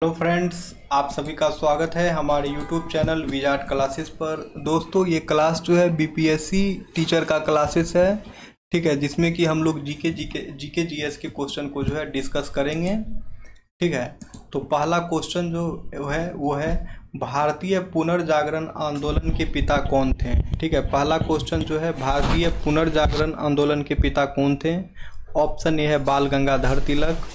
Hello friends, आप सभी का स्वागत है हमारे यूट्यूब चैनल विजार्ड क्लासेस पर। दोस्तों, ये क्लास जो है बीपीएससी टीचर का क्लासेस है। ठीक है, जिसमें कि हम लोग जीके जीएस के क्वेश्चन को जो है डिस्कस करेंगे। ठीक है, तो पहला क्वेश्चन जो है वो है भारतीय पुनर्जागरण आंदोलन के पिता कौन थे। ठीक है, पहला क्वेश्चन जो है भारतीय पुनर्जागरण आंदोलन के पिता कौन थे। ऑप्शन ए है बाल गंगाधर तिलक,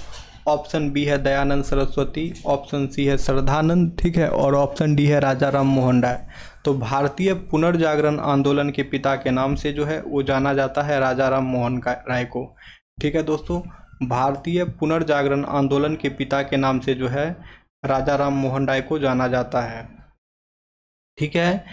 ऑप्शन बी है दयानंद सरस्वती, ऑप्शन सी है श्रद्धानंद, ठीक है, और ऑप्शन डी है राजा राम मोहन राय। तो भारतीय पुनर्जागरण आंदोलन के पिता के नाम से जो है वो जाना जाता है राजा राम मोहन राय को। ठीक है दोस्तों, भारतीय पुनर्जागरण आंदोलन के पिता के नाम से जो है राजा राम मोहन राय को जाना जाता है। ठीक है,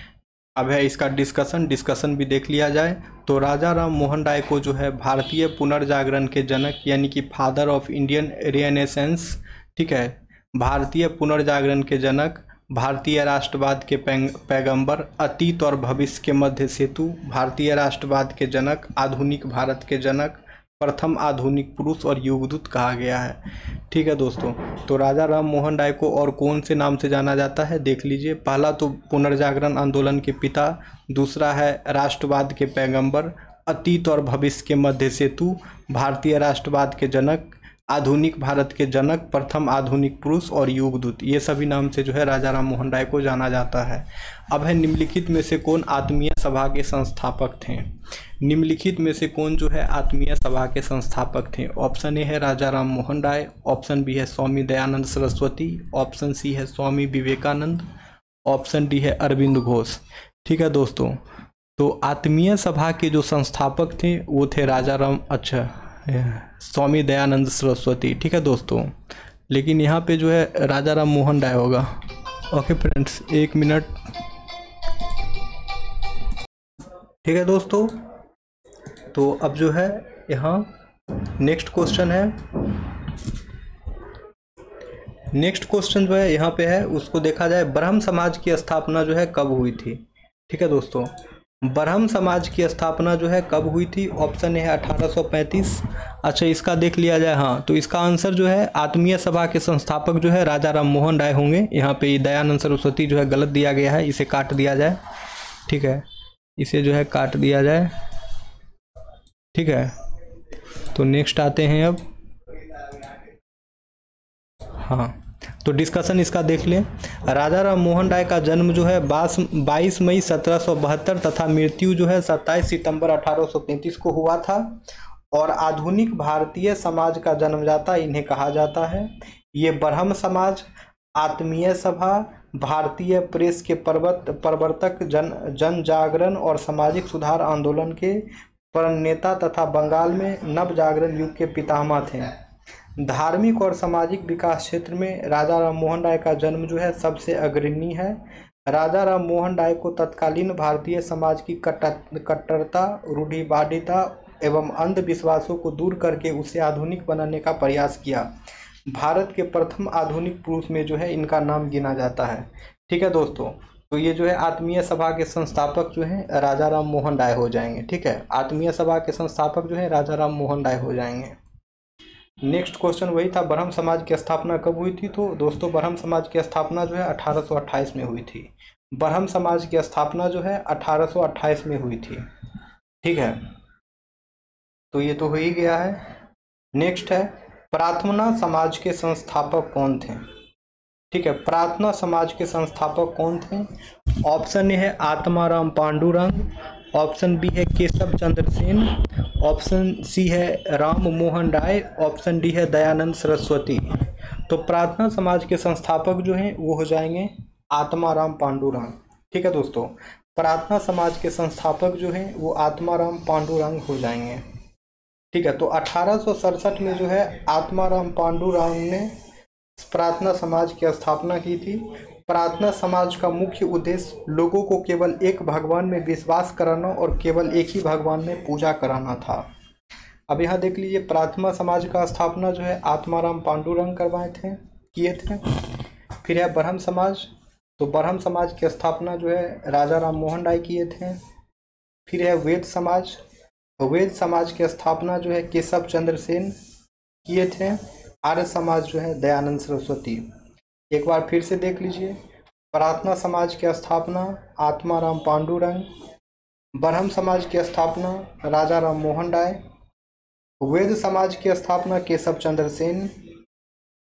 अब है इसका डिस्कशन भी देख लिया जाए। तो राजा राम मोहन राय को जो है भारतीय पुनर्जागरण के जनक यानी कि फादर ऑफ इंडियन रिनेसेंस, ठीक है, भारतीय पुनर्जागरण के जनक, भारतीय राष्ट्रवाद के पैगंबर, अतीत और भविष्य के मध्य सेतु, भारतीय राष्ट्रवाद के जनक, आधुनिक भारत के जनक, प्रथम आधुनिक पुरुष और युगदूत कहा गया है। ठीक है दोस्तों, तो राजा राम मोहन राय को और कौन से नाम से जाना जाता है देख लीजिए। पहला तो पुनर्जागरण आंदोलन के पिता, दूसरा है राष्ट्रवाद के पैगंबर, अतीत और भविष्य के मध्य सेतु, भारतीय राष्ट्रवाद के जनक, आधुनिक भारत के जनक, प्रथम आधुनिक पुरुष और युगदूत। ये सभी नाम से जो है राजा राम मोहन राय को जाना जाता है। अब है निम्नलिखित में से कौन आत्मीय सभा के संस्थापक थे। निम्नलिखित में से कौन जो है आत्मीय सभा के संस्थापक थे। ऑप्शन ए है राजा राम मोहन राय, ऑप्शन बी है स्वामी दयानंद सरस्वती, ऑप्शन सी है स्वामी विवेकानंद, ऑप्शन डी है अरविंद घोष। ठीक है दोस्तों, तो आत्मीय सभा के जो संस्थापक थे वो थे स्वामी दयानंद सरस्वती। ठीक है दोस्तों, लेकिन यहाँ पे जो है राजा राम मोहन राय होगा। ओके फ्रेंड्स, एक मिनट। ठीक है दोस्तों, तो अब जो है यहाँ नेक्स्ट क्वेश्चन है। नेक्स्ट क्वेश्चन जो है यहाँ पे है, उसको देखा जाए ब्रह्म समाज की स्थापना जो है कब हुई थी। ठीक है दोस्तों, ब्रह्म समाज की स्थापना जो है कब हुई थी। ऑप्शन है 1835। अच्छा, इसका देख लिया जाए। हाँ, तो इसका आंसर जो है आत्मीय सभा के संस्थापक जो है राजा राम मोहन राय होंगे। यहाँ पे दयानंद सरस्वती जो है गलत दिया गया है, इसे काट दिया जाए। ठीक है, इसे जो है काट दिया जाए। ठीक है, तो नेक्स्ट आते हैं अब। हाँ, तो डिस्कशन इसका देख लें। राजा राम मोहन राय का जन्म जो है 22 मई 1772 तथा मृत्यु जो है 27 सितंबर 1833 को हुआ था। और आधुनिक भारतीय समाज का जन्मदाता इन्हें कहा जाता है। ये ब्रह्म समाज, आत्मीय सभा, भारतीय प्रेस के प्रवर्तक, जन जागरण और सामाजिक सुधार आंदोलन के प्रणेता तथा बंगाल में नव जागरण युग के पितामह थे। धार्मिक और सामाजिक विकास क्षेत्र में राजा राम मोहन राय का जन्म जो है सबसे अग्रणी है। राजा राम मोहन राय को तत्कालीन भारतीय समाज की कट्टरता, रूढ़िवादिता एवं अंधविश्वासों को दूर करके उसे आधुनिक बनाने का प्रयास किया। भारत के प्रथम आधुनिक पुरुष में जो है इनका नाम गिना जाता है। ठीक है दोस्तों, तो ये जो है आत्मीय सभा के संस्थापक जो हैं राजा राम मोहन राय हो जाएंगे। ठीक है, आत्मीय सभा के संस्थापक जो है राजा राम मोहन राय हो जाएंगे। नेक्स्ट क्वेश्चन वही था, ब्रह्म समाज की स्थापना कब हुई थी। तो दोस्तों, ब्रह्म समाज की स्थापना जो है 1828 में हुई थी। ब्रह्म समाज की स्थापना जो है 1828 में हुई थी। ठीक है, तो ये तो हो ही गया है। नेक्स्ट है, प्रार्थना समाज के संस्थापक कौन थे। ठीक है, प्रार्थना समाज के संस्थापक कौन थे। ऑप्शन ए है आत्माराम पांडुरंग, ऑप्शन बी है केशव चंद्र सेन, ऑप्शन सी है राम मोहन राय, ऑप्शन डी है दयानंद सरस्वती। तो प्रार्थना समाज के संस्थापक जो हैं वो हो जाएंगे आत्माराम पांडुरंग। ठीक है दोस्तों, प्रार्थना समाज के संस्थापक जो हैं वो आत्माराम पांडुरंग हो जाएंगे। ठीक है, तो 1867 में जो है आत्माराम पांडुरंग ने प्रार्थना समाज की स्थापना की थी। प्रार्थना समाज का मुख्य उद्देश्य लोगों को केवल एक भगवान में विश्वास कराना और केवल एक ही भगवान में पूजा कराना था। अब यहाँ देख लीजिए, प्रार्थना समाज का स्थापना जो है आत्माराम पांडुरंग किए थे। फिर है ब्रह्म समाज, तो ब्रह्म समाज की स्थापना जो है राजा राम मोहन राय किए थे। फिर है वेद समाज, वेद समाज की स्थापना जो है केशव चंद्र सेन किए थे। आर्य समाज जो है दयानंद सरस्वती। एक बार फिर से देख लीजिए। प्रार्थना समाज की स्थापना आत्माराम पांडुरंग, ब्रह्म समाज की स्थापना राजा राम मोहन राय, वेद समाज की स्थापना केशव चंद्र सेन,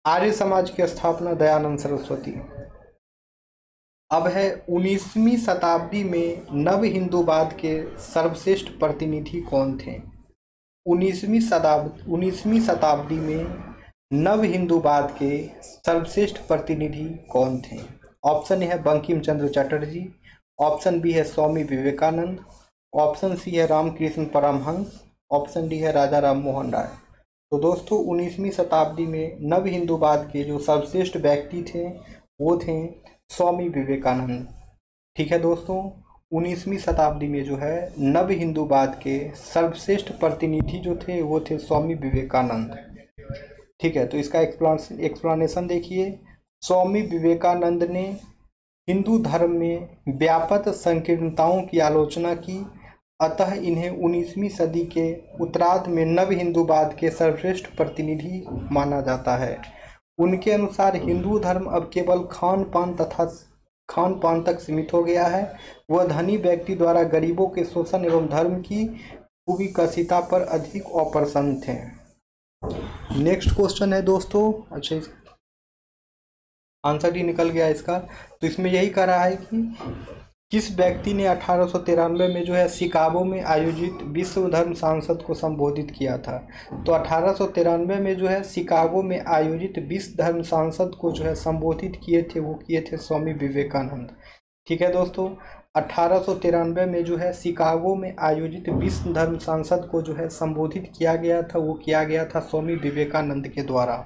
आर्य समाज की स्थापना दयानंद सरस्वती। अब है 19वीं शताब्दी में नव हिंदूवाद के सर्वश्रेष्ठ प्रतिनिधि कौन थे। 19वीं शताब्दी में नव हिंदूवाद के सर्वश्रेष्ठ प्रतिनिधि कौन थे। ऑप्शन ए है बंकिम चंद्र चटर्जी, ऑप्शन बी है स्वामी विवेकानंद, ऑप्शन सी है रामकृष्ण परमहंस, ऑप्शन डी है राजा राम मोहन राय। तो दोस्तों 19वीं शताब्दी में नव हिंदूवाद के जो सर्वश्रेष्ठ व्यक्ति थे वो थे स्वामी विवेकानंद। ठीक है दोस्तों, 19वीं शताब्दी में जो है नव हिंदूवाद के सर्वश्रेष्ठ प्रतिनिधि जो थे वो थे स्वामी विवेकानंद। ठीक है, तो इसका एक्सप्लेनेशन देखिए। स्वामी विवेकानंद ने हिंदू धर्म में व्यापक संकीर्णताओं की आलोचना की, अतः इन्हें 19वीं सदी के उत्तरार्ध में नव हिंदूवाद के सर्वश्रेष्ठ प्रतिनिधि माना जाता है। उनके अनुसार हिंदू धर्म अब केवल खान पान तक सीमित हो गया है। वह धनी व्यक्ति द्वारा गरीबों के शोषण एवं धर्म की कुविकसिता पर अधिक अप्रसन्न थे। नेक्स्ट क्वेश्चन है दोस्तों, अच्छा आंसर ही निकल गया इसका। तो इसमें यही कह रहा है कि किस व्यक्ति ने 1893 में जो है शिकागो में आयोजित विश्व धर्म संसद को संबोधित किया था। तो 1893 में जो है शिकागो में आयोजित विश्व धर्म संसद को जो है संबोधित किए थे वो किए थे स्वामी विवेकानंद। ठीक है दोस्तों, 1893 में जो है शिकागो में आयोजित विश्व धर्म संसद को जो है संबोधित किया गया था वो किया गया था स्वामी विवेकानंद के द्वारा।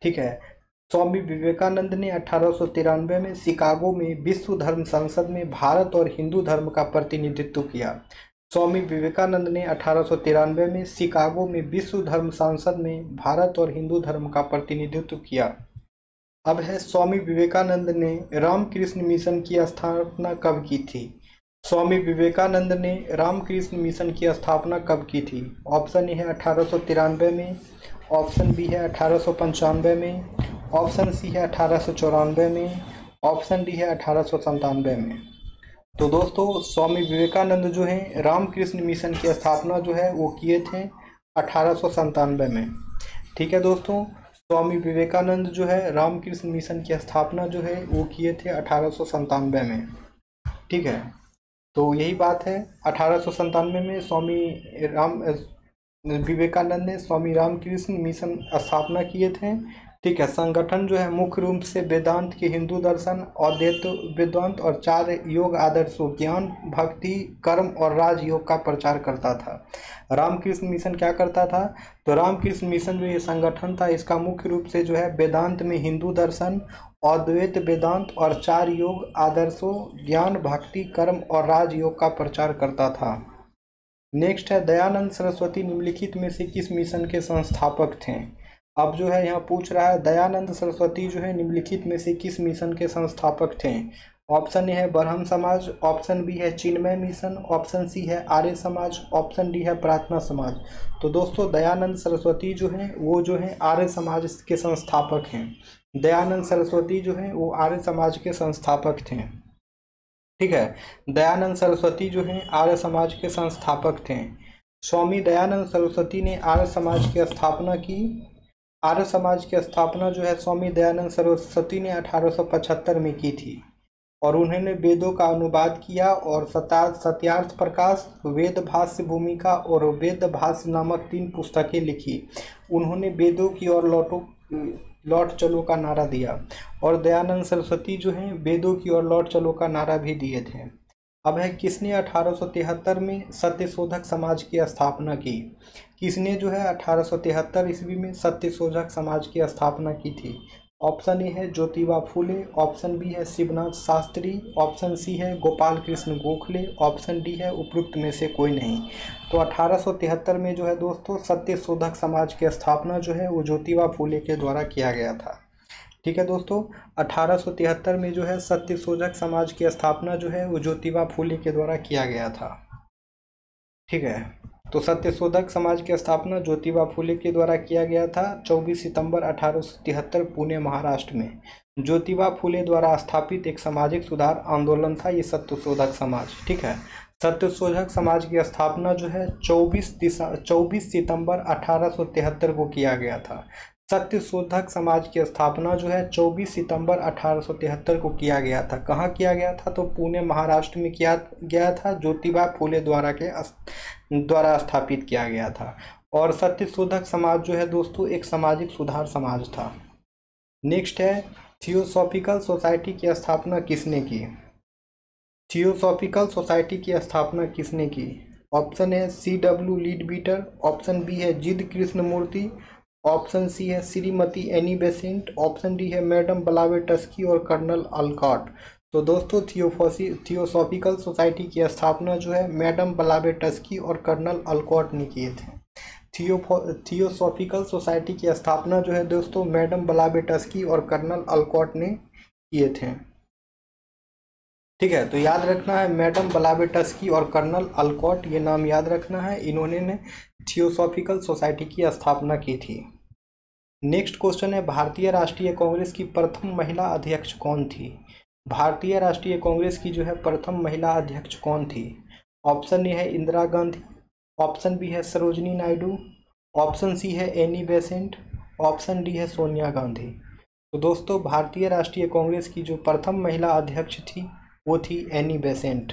ठीक है, स्वामी विवेकानंद ने 1893 में शिकागो में विश्व धर्म संसद में भारत और हिंदू धर्म का प्रतिनिधित्व किया। स्वामी विवेकानंद ने 1893 में शिकागो में विश्व धर्म संसद में भारत और हिंदू धर्म का प्रतिनिधित्व किया। अब है स्वामी विवेकानंद ने रामकृष्ण मिशन की स्थापना कब की थी। स्वामी विवेकानंद ने रामकृष्ण मिशन की स्थापना कब की थी। ऑप्शन ए है 1893 में, ऑप्शन बी है 1895 में, ऑप्शन सी है 1894 में, ऑप्शन डी है 1897 में। तो दोस्तों स्वामी विवेकानंद जो है रामकृष्ण मिशन की स्थापना जो है वो किए थे 1897 में। ठीक है दोस्तों, स्वामी विवेकानंद जो है रामकृष्ण मिशन की स्थापना जो है वो किए थे 1897 में। ठीक है, तो यही बात है। 1897 में स्वामी विवेकानंद ने स्वामी रामकृष्ण मिशन स्थापना किए थे। ठीक है, संगठन जो है मुख्य रूप से वेदांत के हिंदू दर्शन, अद्वैत वेदांत और 4 योग आदर्शों ज्ञान, भक्ति, कर्म और राजयोग का प्रचार करता था। रामकृष्ण मिशन क्या करता था, तो रामकृष्ण मिशन जो ये संगठन था इसका मुख्य रूप से जो है वेदांत में हिंदू दर्शन, अद्वैत वेदांत और 4 योग आदर्शों ज्ञान, भक्ति, कर्म और राजयोग का प्रचार करता था। नेक्स्ट है दयानंद सरस्वती निम्नलिखित में से किस मिशन के संस्थापक थे। अब जो है यहाँ पूछ रहा है दयानंद सरस्वती जो है निम्नलिखित में से किस मिशन के संस्थापक थे। ऑप्शन ए है ब्रह्म समाज, ऑप्शन बी है चिन्मय मिशन, ऑप्शन सी है आर्य समाज, ऑप्शन डी है प्रार्थना समाज। तो दोस्तों दयानंद सरस्वती जो है वो जो है आर्य समाज के संस्थापक हैं। दयानंद सरस्वती जो है वो आर्य समाज के संस्थापक थे। ठीक है, दयानंद सरस्वती जो है आर्य समाज के संस्थापक थे। स्वामी दयानंद सरस्वती ने आर्य समाज की स्थापना की। आर्य समाज की स्थापना जो है स्वामी दयानंद सरस्वती ने 1875 में की थी और उन्होंने वेदों का अनुवाद किया और सत्यार्थ प्रकाश, वेद भाष्य भूमिका और वेद भाष्य नामक 3 पुस्तकें लिखी। उन्होंने वेदों की ओर लौट चलो का नारा दिया और दयानंद सरस्वती जो हैं वेदों की ओर लौट चलो का नारा भी दिए थे। अब है किसने 1873 में सत्यशोधक समाज की स्थापना की। किसने जो है 1873 ईस्वी में सत्यशोधक समाज की स्थापना की थी। ऑप्शन ए है ज्योतिबा फूले, ऑप्शन बी है शिवनाथ शास्त्री, ऑप्शन सी है गोपाल कृष्ण गोखले, ऑप्शन डी है उपरोक्त में से कोई नहीं। तो 1873 में जो है दोस्तों सत्यशोधक समाज की स्थापना जो है वो ज्योतिबा फूले के द्वारा किया गया था। ठीक है दोस्तों, 1873 में जो है सत्यशोधक समाज की स्थापना जो है वो ज्योतिबा फूले के द्वारा किया गया था। ठीक है, तो सत्यशोधक समाज की स्थापना ज्योतिबा फुले के द्वारा किया गया था 24 सितंबर 1873 पुणे महाराष्ट्र में। ज्योतिबा फुले द्वारा स्थापित एक सामाजिक सुधार आंदोलन था ये सत्यशोधक समाज। ठीक है, सत्यशोधक समाज की स्थापना जो है 24 सितंबर 1873 को किया गया था। सत्यशोधक समाज की स्थापना जो है 24 सितंबर 1873 को किया गया था। कहाँ किया गया था? तो पुणे महाराष्ट्र में किया गया था, ज्योतिबा फुले द्वारा स्थापित किया गया था। और सत्यशोधक समाज जो है दोस्तों एक सामाजिक सुधार समाज था। नेक्स्ट है थियोसॉफिकल सोसाइटी की स्थापना किसने की? थियोसॉफिकल सोसाइटी की स्थापना किसने की? ऑप्शन है C.W. लीडबीटर, ऑप्शन बी है जिद कृष्ण मूर्ति, ऑप्शन सी है Shrimati Annie Besant, option D है मैडम ब्लावेटस्की और कर्नल अल्कॉट। तो दोस्तों थियोसॉफिकल सोसाइटी की स्थापना जो है मैडम ब्लावेटस्की और कर्नल अल्कॉट ने किए थे। थियोसॉफिकल सोसाइटी की स्थापना जो है दोस्तों मैडम ब्लावेटस्की और कर्नल अल्कॉट ने किए थे। ठीक है, तो याद रखना है मैडम ब्लावेटस्की और कर्नल अल्कॉट, ये नाम याद रखना है, इन्होंने ने थियोसॉफिकल सोसाइटी की स्थापना की थी। नेक्स्ट क्वेश्चन है भारतीय राष्ट्रीय कांग्रेस की प्रथम महिला अध्यक्ष कौन थी? भारतीय राष्ट्रीय कांग्रेस की जो है प्रथम महिला अध्यक्ष कौन थी? ऑप्शन ए है इंदिरा गांधी, ऑप्शन बी है सरोजनी नायडू, ऑप्शन सी है एनी बेसेंट, ऑप्शन डी है सोनिया गांधी। तो दोस्तों भारतीय राष्ट्रीय कांग्रेस की जो प्रथम महिला अध्यक्ष थी वो थी एनी बेसेंट।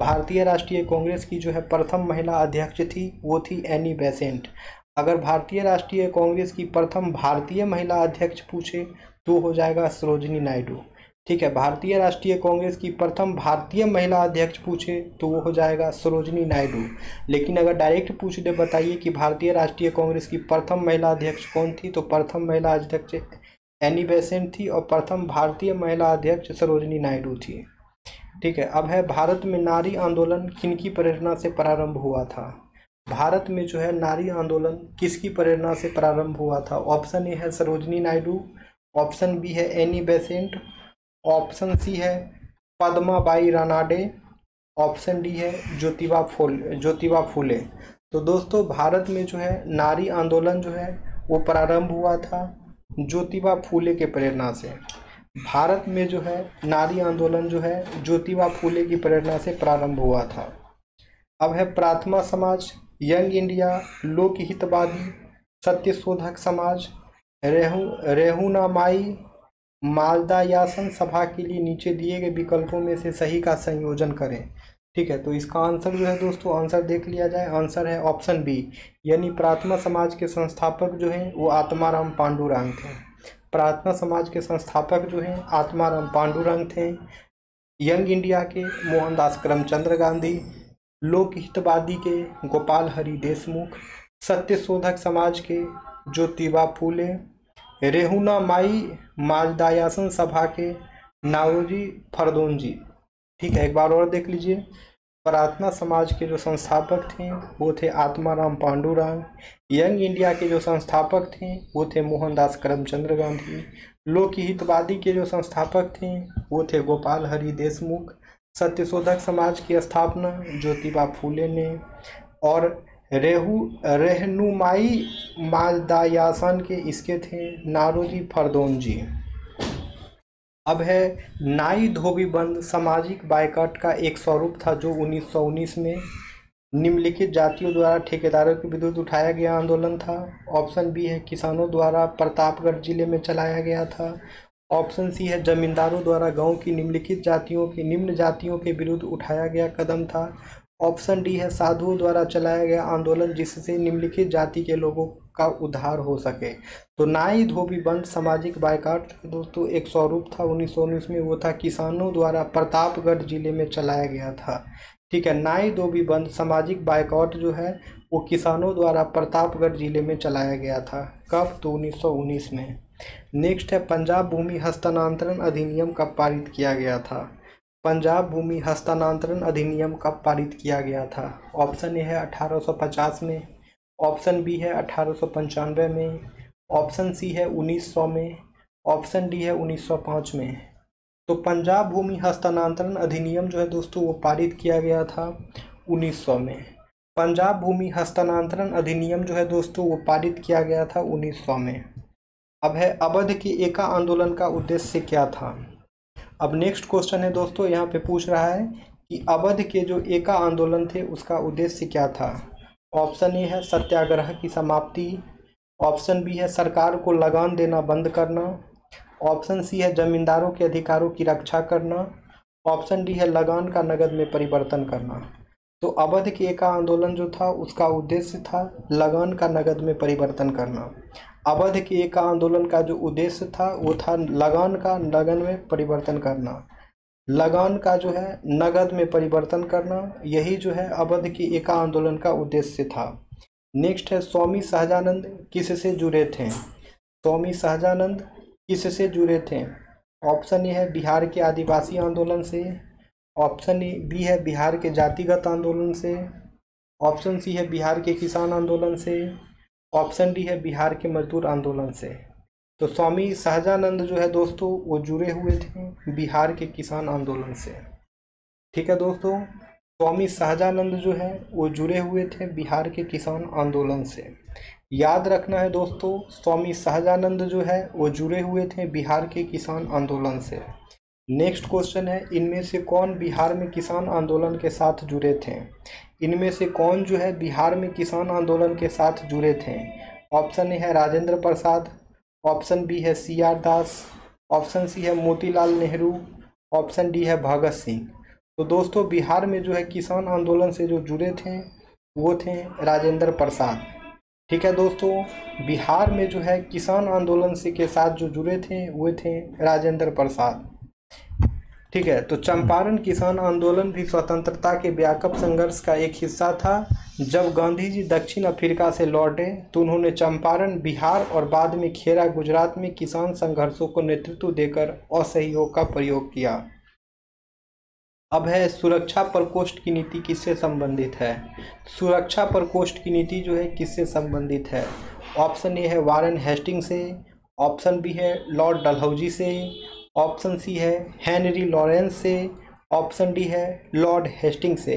भारतीय राष्ट्रीय कांग्रेस की जो है प्रथम महिला अध्यक्ष थी वो थी एनी बेसेंट। अगर भारतीय राष्ट्रीय कांग्रेस की प्रथम भारतीय महिला अध्यक्ष पूछे तो हो जाएगा सरोजनी नायडू। ठीक है, भारतीय राष्ट्रीय कांग्रेस की प्रथम भारतीय महिला अध्यक्ष पूछे तो वो हो जाएगा सरोजनी नायडू। लेकिन अगर डायरेक्ट पूछ दे बताइए कि भारतीय राष्ट्रीय कांग्रेस की प्रथम महिला अध्यक्ष कौन थी, तो प्रथम महिला अध्यक्ष एनी बेसेंट थी और प्रथम भारतीय महिला अध्यक्ष सरोजनी नायडू थी। ठीक है, अब है भारत में नारी आंदोलन किनकी प्रेरणा से प्रारंभ हुआ था? भारत में जो है नारी आंदोलन किसकी प्रेरणा से प्रारंभ हुआ था? ऑप्शन ए है सरोजनी नायडू, ऑप्शन बी है एनी बेसेंट, ऑप्शन सी है पद्माबाई रानाडे, ऑप्शन डी है ज्योतिबा फुले। तो दोस्तों भारत में जो है नारी आंदोलन जो है वो प्रारंभ हुआ था ज्योतिबा फुले के प्रेरणा से। भारत में जो है नारी आंदोलन जो है ज्योतिबा फुले की प्रेरणा से प्रारंभ हुआ था। अब है प्रार्थना समाज, यंग इंडिया, लोकहितवादी, सत्यशोधक समाज, रेहुनामाई, मालदायासन सभा के लिए नीचे दिए गए विकल्पों में से सही का संयोजन करें। ठीक है, तो इसका आंसर जो है दोस्तों आंसर देख लिया जाए। आंसर है ऑप्शन बी, यानी प्रार्थना समाज के संस्थापक जो हैं वो आत्माराम पांडुरंग थे। प्रार्थना समाज के संस्थापक जो हैं आत्माराम पांडुरंग थे। यंग इंडिया के मोहनदास करमचंद गांधी, लोकहितवादी के गोपाल हरि देशमुख, सत्यशोधक समाज के ज्योतिबा फुले, रेहुनामाई मालदायासन सभा के नारोजी फरदौंजी। ठीक है, एक बार और देख लीजिए। प्रार्थना समाज के जो संस्थापक थे वो थे आत्माराम पांडुरंग, यंग इंडिया के जो संस्थापक थे वो थे मोहनदास करमचंद गांधी, लोकहितवादी के जो संस्थापक थे वो थे गोपाल हरि देशमुख, सत्यशोधक समाज की स्थापना ज्योतिबा फुले ने, और रहनुमाई मालदायासन के इसके थे नारोजी फरदौंजी। अब है नाई धोबी बंद सामाजिक बायकॉट का एक स्वरूप था जो 1919 में निम्नलिखित जातियों द्वारा ठेकेदारों के विरुद्ध उठाया गया आंदोलन था। ऑप्शन बी है किसानों द्वारा प्रतापगढ़ जिले में चलाया गया था, ऑप्शन सी है जमींदारों द्वारा गांव की निम्न जातियों के विरुद्ध उठाया गया कदम था, ऑप्शन डी है साधुओं द्वारा चलाया गया आंदोलन जिससे निम्नलिखित जाति के लोगों का उद्धार हो सके। तो नाई धोबी बंद सामाजिक बायकॉट दोस्तों एक स्वरूप था 1919 में, वो था किसानों द्वारा प्रतापगढ़ जिले में चलाया गया था। ठीक है, नाई धोबी बंद सामाजिक बायकॉट जो है वो किसानों द्वारा प्रतापगढ़ जिले में चलाया गया था। कब? तो 1919 में। नेक्स्ट है पंजाब भूमि हस्तांतरण अधिनियम कब पारित किया गया था? पंजाब भूमि हस्तांतरण अधिनियम कब पारित किया गया था? ऑप्शन ए है 1850 में, ऑप्शन बी है 1895 में, ऑप्शन सी है 1900 में, ऑप्शन डी है 1905 में। तो पंजाब भूमि हस्तांतरण अधिनियम जो है दोस्तों वो पारित किया गया था 1900 में। पंजाब भूमि हस्तांतरण अधिनियम जो है दोस्तों वो पारित किया गया था 1900 में। अब है अवध के एका आंदोलन का उद्देश्य क्या था। अब नेक्स्ट क्वेश्चन है दोस्तों, यहाँ पे पूछ रहा है कि अवध के जो एका आंदोलन थे उसका उद्देश्य क्या था। ऑप्शन ए है सत्याग्रह की समाप्ति, ऑप्शन बी है सरकार को लगान देना बंद करना, ऑप्शन सी है जमींदारों के अधिकारों की रक्षा करना, ऑप्शन डी है लगान का नगद में परिवर्तन करना। तो अवध के एका आंदोलन जो था उसका उद्देश्य था लगान का नगद में परिवर्तन करना। अवध के एका आंदोलन का जो उद्देश्य था वो था लगान का नगद में परिवर्तन करना, लगान का जो है नगद में परिवर्तन करना, यही जो है अवध के एका आंदोलन का उद्देश्य था। नेक्स्ट है स्वामी सहजानंद किससे जुड़े थे। स्वामी सहजानंद किससे जुड़े थे। ऑप्शन ए है बिहार के आदिवासी आंदोलन से, ऑप्शन बी है बिहार के जातिगत आंदोलन से, ऑप्शन सी है बिहार के किसान आंदोलन से, ऑप्शन डी है बिहार के मजदूर आंदोलन से। तो स्वामी सहजानंद जो है दोस्तों वो जुड़े हुए थे बिहार के किसान आंदोलन से। ठीक है दोस्तों, स्वामी सहजानंद जो है वो जुड़े हुए थे बिहार के किसान आंदोलन से। याद रखना है दोस्तों, स्वामी सहजानंद जो है वो जुड़े हुए थे बिहार के किसान आंदोलन से। नेक्स्ट क्वेश्चन है इनमें से कौन बिहार में किसान आंदोलन के साथ जुड़े थे। इनमें से कौन जो है बिहार में किसान आंदोलन के साथ जुड़े थे। ऑप्शन ए है राजेंद्र प्रसाद, ऑप्शन बी है CR दास, ऑप्शन सी है मोतीलाल नेहरू, ऑप्शन डी है भगत सिंह। तो दोस्तों बिहार में जो है किसान आंदोलन से जो जुड़े थे वो थे राजेंद्र प्रसाद। ठीक है दोस्तों, बिहार में जो है किसान आंदोलन से के साथ जो जुड़े थे वो थे राजेंद्र प्रसाद। ठीक है, तो चंपारण किसान आंदोलन भी स्वतंत्रता के व्यापक संघर्ष का एक हिस्सा था। जब गांधी जी दक्षिण अफ्रीका से लौटे तो उन्होंने चंपारण, बिहार और बाद में खेरा, गुजरात में किसान संघर्षों को नेतृत्व देकर असहयोग का प्रयोग किया। अब है सुरक्षा प्रकोष्ठ की नीति किससे संबंधित है। सुरक्षा प्रकोष्ठ की नीति जो है किससे संबंधित है। ऑप्शन ए है वारेन हेस्टिंग से, ऑप्शन बी है लॉर्ड डलहौजी से, ऑप्शन सी है हेनरी लॉरेंस से, ऑप्शन डी है लॉर्ड हेस्टिंग से।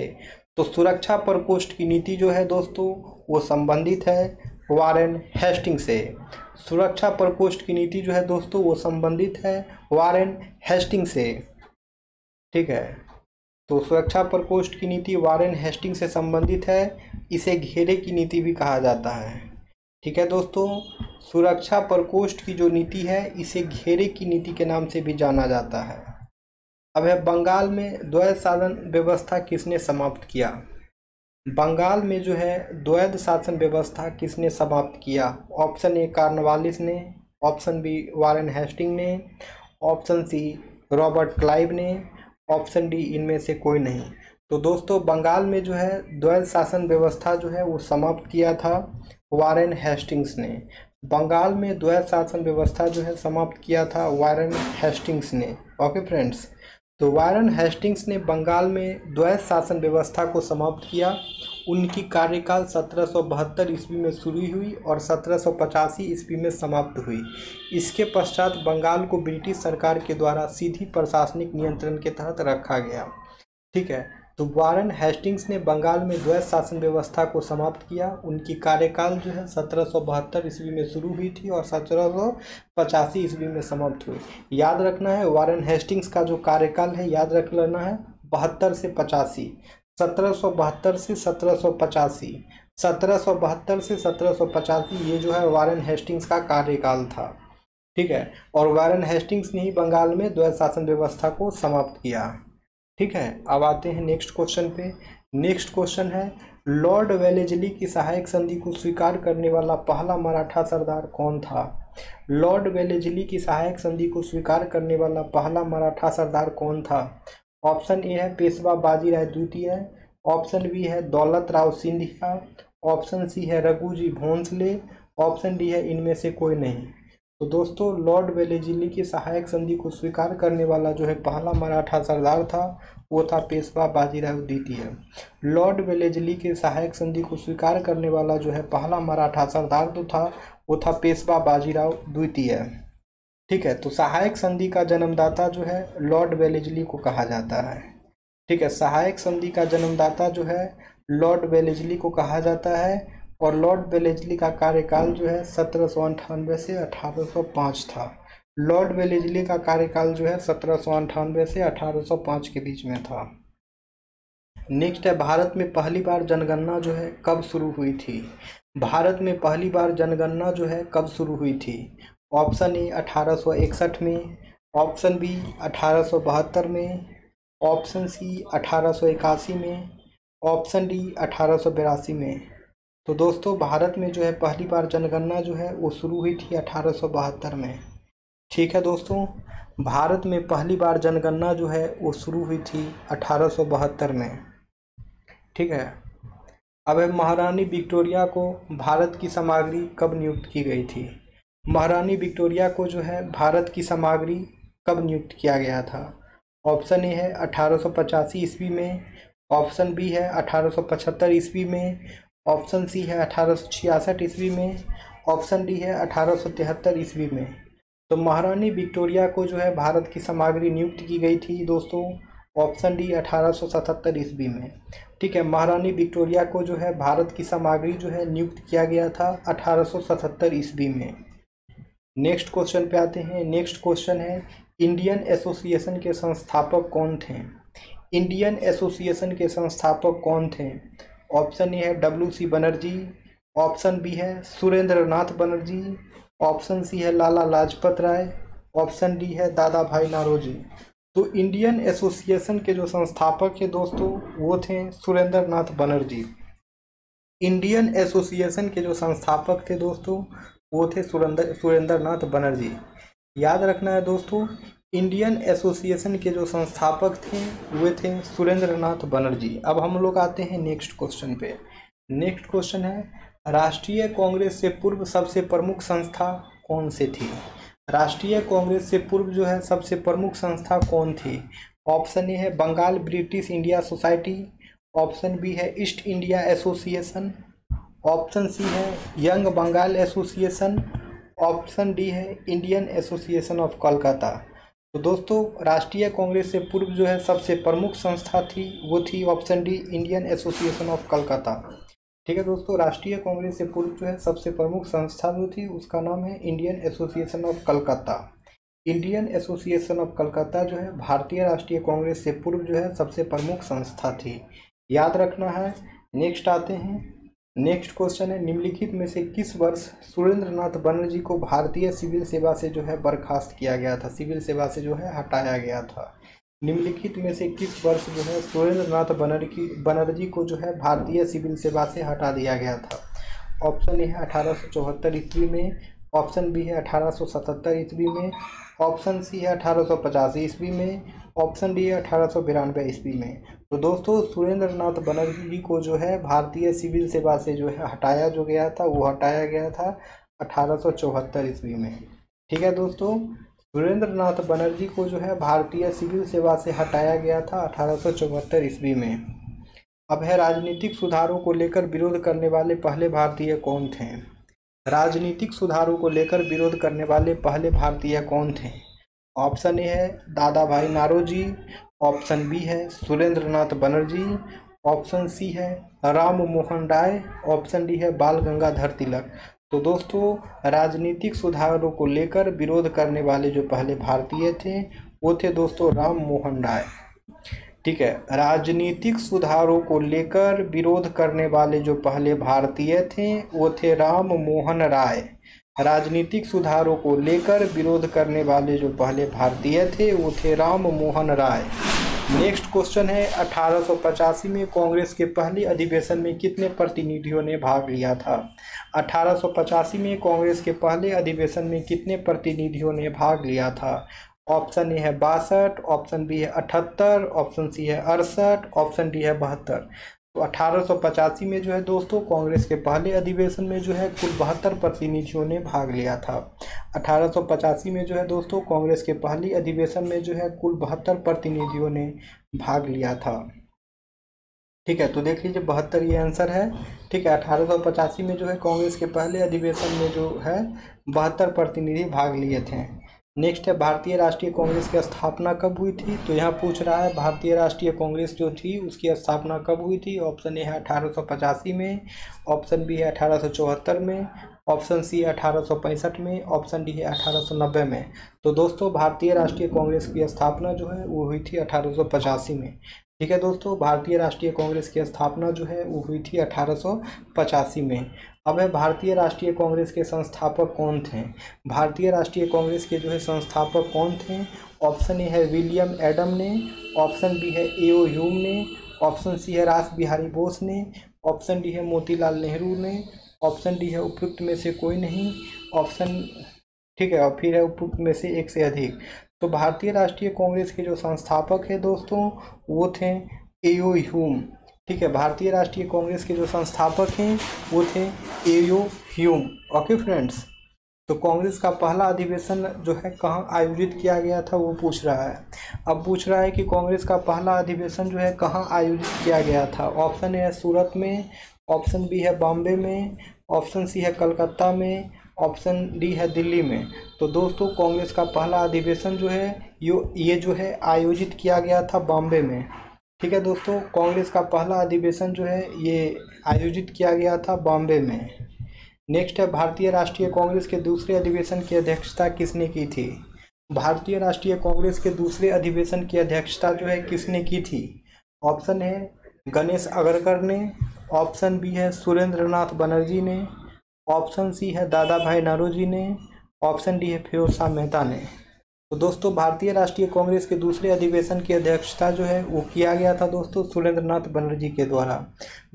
तो सुरक्षा प्रकोष्ठ की नीति जो है दोस्तों वो संबंधित है वारेन हेस्टिंग से। सुरक्षा प्रकोष्ठ की नीति जो है दोस्तों वो संबंधित है वारेन हेस्टिंग से। ठीक है, तो सुरक्षा प्रकोष्ठ की नीति वारेन हेस्टिंग से संबंधित है। इसे घेरे की नीति भी कहा जाता है। ठीक है दोस्तों, सुरक्षा प्रकोष्ठ की जो नीति है इसे घेरे की नीति के नाम से भी जाना जाता है। अब है बंगाल में द्वैध शासन व्यवस्था किसने समाप्त किया। बंगाल में जो है द्वैध शासन व्यवस्था किसने समाप्त किया। ऑप्शन ए कार्नवालिस ने, ऑप्शन बी वारेन हेस्टिंग ने, ऑप्शन सी रॉबर्ट क्लाइव ने, ऑप्शन डी इनमें से कोई नहीं। तो दोस्तों बंगाल में जो है द्वैध शासन व्यवस्था जो है वो समाप्त किया था वारेन हेस्टिंग्स ने। बंगाल में द्वैध शासन व्यवस्था जो है समाप्त किया था वारेन हेस्टिंग्स ने। ओके फ्रेंड्स, तो वारेन हेस्टिंग्स ने बंगाल में द्वैध शासन व्यवस्था को समाप्त किया। उनकी कार्यकाल 1772 ईस्वी में शुरू हुई और 1785 ईस्वी में समाप्त हुई। इसके पश्चात बंगाल को ब्रिटिश सरकार के द्वारा सीधी प्रशासनिक नियंत्रण के तहत रखा गया। ठीक है, तो वारेन हेस्टिंग्स ने बंगाल में द्वैध शासन व्यवस्था को समाप्त किया। उनकी कार्यकाल जो है 1772 ईस्वी में शुरू हुई थी और 1785 ईस्वी में समाप्त हुई। याद रखना है वारेन हेस्टिंग्स का जो कार्यकाल है, याद रख लेना है 72 से 85, 1772 से 1785, 1772 से 1785 ये जो है वारेन हेस्टिंग्स का कार्यकाल था। ठीक है, और वारेन हेस्टिंग्स ने ही बंगाल में द्वैध शासन व्यवस्था को समाप्त किया। ठीक है, अब आते हैं नेक्स्ट क्वेश्चन पे। नेक्स्ट क्वेश्चन है लॉर्ड वेलेस्ली की सहायक संधि को स्वीकार करने वाला पहला मराठा सरदार कौन था। लॉर्ड वेलेस्ली की सहायक संधि को स्वीकार करने वाला पहला मराठा सरदार कौन था। ऑप्शन ए है पेशवा बाजीराव द्वितीय, ऑप्शन बी है दौलत राव सिंधिया, ऑप्शन सी है रघुजी भोंसले, ऑप्शन डी है इनमें से कोई नहीं। तो दोस्तों लॉर्ड वेलेस्ली की सहायक संधि को स्वीकार करने वाला जो है पहला मराठा सरदार था वो था पेशवा बाजीराव द्वितीय। लॉर्ड वेलेस्ली के सहायक संधि को स्वीकार करने वाला जो है पहला मराठा सरदार तो था वो था पेशवा बाजीराव द्वितीय। ठीक है, तो सहायक संधि का जन्मदाता जो है लॉर्ड वेलेस्ली को कहा जाता है। ठीक है, सहायक संधि का जन्मदाता जो है लॉर्ड वेलेस्ली को कहा जाता है। और लॉर्ड वेलेस्ली का कार्यकाल जो है 1798 से 1805 था। लॉर्ड वेलेस्ली का कार्यकाल जो है 1798 से 1805 के बीच में था। नेक्स्ट है, भारत में पहली बार जनगणना जो है कब शुरू हुई थी? भारत में पहली बार जनगणना जो है कब शुरू हुई थी? ऑप्शन ए 1861 में, ऑप्शन बी 1872 में, ऑप्शन सी 1881 में, ऑप्शन डी 1882 में। तो दोस्तों भारत में जो है पहली बार जनगणना जो है वो शुरू हुई थी 1872 में। ठीक है दोस्तों, भारत में पहली बार जनगणना जो है वो शुरू हुई थी 1872 में। ठीक है, अब महारानी विक्टोरिया को भारत की सामग्री कब नियुक्त की गई थी? महारानी विक्टोरिया को जो है भारत की सामग्री कब नियुक्त किया गया था? ऑप्शन ए है 1885 ईस्वी में, ऑप्शन बी है 1875 ईस्वी में, ऑप्शन सी है 1866 ईस्वी में, ऑप्शन डी है 1873 ईस्वी में। तो महारानी विक्टोरिया को जो है भारत की सामग्री नियुक्त की गई थी दोस्तों, ऑप्शन डी 1877 ईस्वी में। ठीक है, महारानी विक्टोरिया को जो है भारत की सामग्री जो है नियुक्त किया गया था 1877 ईस्वी में। नेक्स्ट क्वेश्चन पे आते हैं। नेक्स्ट क्वेश्चन है, इंडियन एसोसिएशन के संस्थापक कौन थे? इंडियन एसोसिएशन के संस्थापक कौन थे? ऑप्शन ए है WC बनर्जी, ऑप्शन बी है सुरेंद्र नाथ बनर्जी, ऑप्शन सी है लाला लाजपत राय, ऑप्शन डी है दादा भाई नारोजी। तो इंडियन एसोसिएशन के जो संस्थापक है दोस्तों वो थे सुरेंद्र नाथ बनर्जी। इंडियन एसोसिएशन के जो संस्थापक थे दोस्तों वो थे सुरेंद्र नाथ बनर्जी। याद रखना है दोस्तों, इंडियन एसोसिएशन के जो संस्थापक थे वे थे सुरेंद्र नाथ बनर्जी। अब हम लोग आते हैं नेक्स्ट क्वेश्चन पे। नेक्स्ट क्वेश्चन है, राष्ट्रीय कांग्रेस से पूर्व सबसे प्रमुख संस्था कौन सी थी? राष्ट्रीय कांग्रेस से पूर्व जो है सबसे प्रमुख संस्था कौन थी? ऑप्शन ए है Bengal British India Society, option B है East India Association, option C है Young Bengal Association, option D है इंडियन एसोसिएशन ऑफ कलकत्ता। तो दोस्तों राष्ट्रीय कांग्रेस से पूर्व जो है सबसे प्रमुख संस्था थी वो थी option D Indian Association of Calcutta. ठीक है दोस्तों, राष्ट्रीय कांग्रेस से पूर्व जो है सबसे प्रमुख संस्था जो थी उसका नाम है Indian Association of Calcutta. Indian Association of Calcutta जो है भारतीय राष्ट्रीय कांग्रेस से पूर्व जो है सबसे प्रमुख संस्था थी। याद रखना है। नेक्स्ट आते हैं। नेक्स्ट क्वेश्चन है, निम्नलिखित में से किस वर्ष सुरेंद्र नाथ बनर्जी को भारतीय सिविल सेवा से जो है बर्खास्त किया गया था, सिविल सेवा से जो है हटाया गया था? निम्नलिखित में से किस वर्ष जो है सुरेंद्र नाथ बनर्जी को जो है भारतीय सिविल सेवा से हटा दिया गया था? ऑप्शन ए है 1874 ईस्वी में, ऑप्शन बी है 1877 ईस्वी में, ऑप्शन सी है 1885 ईस्वी में, ऑप्शन डी है 1892 ईस्वी में। तो दोस्तों सुरेंद्र नाथ बनर्जी को जो है भारतीय सिविल सेवा से जो है हटाया जो गया था वो हटाया गया था 1874 ईस्वी में। ठीक है दोस्तों, सुरेंद्र नाथ बनर्जी को जो है भारतीय सिविल सेवा से हटाया गया था 1874 ईस्वी में। अब है, राजनीतिक सुधारों को लेकर विरोध करने वाले पहले भारतीय कौन थे? राजनीतिक सुधारों को लेकर विरोध करने वाले पहले भारतीय कौन थे? ऑप्शन ए है दादा भाई नारोजी, ऑप्शन बी है सुरेंद्र नाथ बनर्जी, ऑप्शन सी है राम मोहन राय, ऑप्शन डी है बाल गंगाधर तिलक। तो दोस्तों राजनीतिक सुधारों को लेकर विरोध करने वाले जो पहले भारतीय थे वो थे दोस्तों राम मोहन राय। ठीक है, राजनीतिक सुधारों को लेकर विरोध करने वाले जो पहले भारतीय थे वो थे राम मोहन राय। राजनीतिक सुधारों को लेकर विरोध करने वाले जो पहले भारतीय थे वो थे राम मोहन राय। नेक्स्ट क्वेश्चन है, 1885 में कांग्रेस के पहले अधिवेशन में कितने प्रतिनिधियों ने भाग लिया था? 1885 में कांग्रेस के पहले अधिवेशन में कितने प्रतिनिधियों ने भाग लिया था? ऑप्शन ए है 62, ऑप्शन बी है 78, ऑप्शन सी है 68, ऑप्शन डी है 72। तो 1885 में जो है दोस्तों कांग्रेस के पहले अधिवेशन में जो है कुल 72 प्रतिनिधियों ने भाग लिया था। 1885 में जो है दोस्तों कांग्रेस के पहले अधिवेशन में जो है कुल 72 प्रतिनिधियों ने भाग लिया था। ठीक है, तो देख लीजिए 72 ये आंसर है। ठीक है, 1885 में जो है कांग्रेस के पहले अधिवेशन में जो है 72 प्रतिनिधि भाग लिए थे। नेक्स्ट है भारतीय राष्ट्रीय कांग्रेस की स्थापना कब हुई थी, तो यहाँ पूछ रहा है भारतीय राष्ट्रीय कांग्रेस जो थी उसकी स्थापना कब हुई थी। ऑप्शन ए है 1885 में, ऑप्शन बी है 1874 में, ऑप्शन सी है 1865 में, ऑप्शन डी है 1890 में। तो दोस्तों भारतीय राष्ट्रीय कांग्रेस की स्थापना जो है वो हुई थी 1885 में। ठीक है दोस्तों, भारतीय राष्ट्रीय कांग्रेस की स्थापना जो है वो हुई थी 1885 में। अब है भारतीय राष्ट्रीय कांग्रेस के संस्थापक कौन थे। भारतीय राष्ट्रीय कांग्रेस के जो है संस्थापक कौन थे। ऑप्शन ए है विलियम एडम ने, ऑप्शन बी है ए.ओ. ह्यूम ने, ऑप्शन सी है रास बिहारी बोस ने, ऑप्शन डी है मोतीलाल नेहरू ने, ऑप्शन डी है उपयुक्त में से कोई नहीं, ऑप्शन ठीक है और फिर है उपयुक्त में से एक से अधिक। तो भारतीय राष्ट्रीय कांग्रेस के जो संस्थापक है दोस्तों वो थे ए.ओ. ह्यूम। ठीक है, भारतीय राष्ट्रीय कांग्रेस के जो संस्थापक हैं वो थे ए.ओ. ह्यूम। ओके फ्रेंड्स, तो कांग्रेस का पहला अधिवेशन जो है कहाँ आयोजित किया गया था वो पूछ रहा है। अब पूछ रहा है कि कांग्रेस का पहला अधिवेशन जो है कहाँ आयोजित किया गया था। ऑप्शन ए है सूरत में, ऑप्शन बी है बॉम्बे में, ऑप्शन सी है कलकत्ता में, ऑप्शन डी है दिल्ली में। तो दोस्तों कांग्रेस का पहला अधिवेशन जो है ये जो है आयोजित किया गया था बॉम्बे में। ठीक है दोस्तों, कांग्रेस का पहला अधिवेशन जो है ये आयोजित किया गया था बॉम्बे में। नेक्स्ट है भारतीय राष्ट्रीय कांग्रेस के दूसरे अधिवेशन की अध्यक्षता किसने की थी। भारतीय राष्ट्रीय कांग्रेस के दूसरे अधिवेशन की अध्यक्षता जो है किसने की थी। ऑप्शन है गणेश अगरकर ने, ऑप्शन बी है सुरेंद्र नाथ बनर्जी ने, ऑप्शन सी है दादा भाई नौरोजी ने, ऑप्शन डी है फिरोज शाह मेहता ने। तो दोस्तों भारतीय राष्ट्रीय कांग्रेस के दूसरे अधिवेशन की अध्यक्षता जो है वो किया गया था दोस्तों सुरेंद्र नाथ बनर्जी के द्वारा।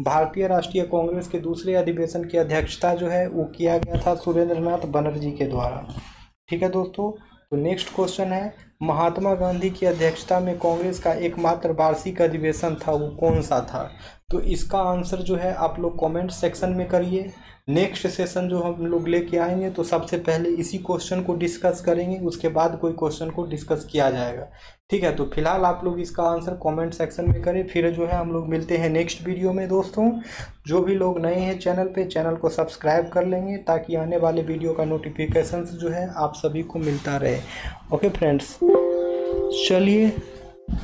भारतीय राष्ट्रीय कांग्रेस के दूसरे अधिवेशन की अध्यक्षता जो है वो किया गया था सुरेंद्र नाथ बनर्जी के द्वारा। ठीक है दोस्तों, तो नेक्स्ट क्वेश्चन है महात्मा गांधी की अध्यक्षता में कांग्रेस का एकमात्र वार्षिक अधिवेशन था वो कौन सा था। तो इसका आंसर जो है आप लोग कमेंट सेक्शन में करिए। नेक्स्ट सेशन जो हम लोग लेके आएंगे तो सबसे पहले इसी क्वेश्चन को डिस्कस करेंगे, उसके बाद कोई क्वेश्चन को डिस्कस किया जाएगा। ठीक है, तो फिलहाल आप लोग इसका आंसर कमेंट सेक्शन में करें। फिर जो है हम लोग मिलते हैं नेक्स्ट वीडियो में दोस्तों। जो भी लोग नए हैं चैनल पे, चैनल को सब्सक्राइब कर लेंगे ताकि आने वाले वीडियो का नोटिफिकेशन जो है आप सभी को मिलता रहे। ओके फ्रेंड्स, चलिए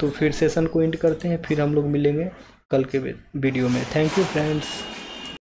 तो फिर सेशन को एंड करते हैं, फिर हम लोग मिलेंगे कल के वीडियो में। Thank you friends.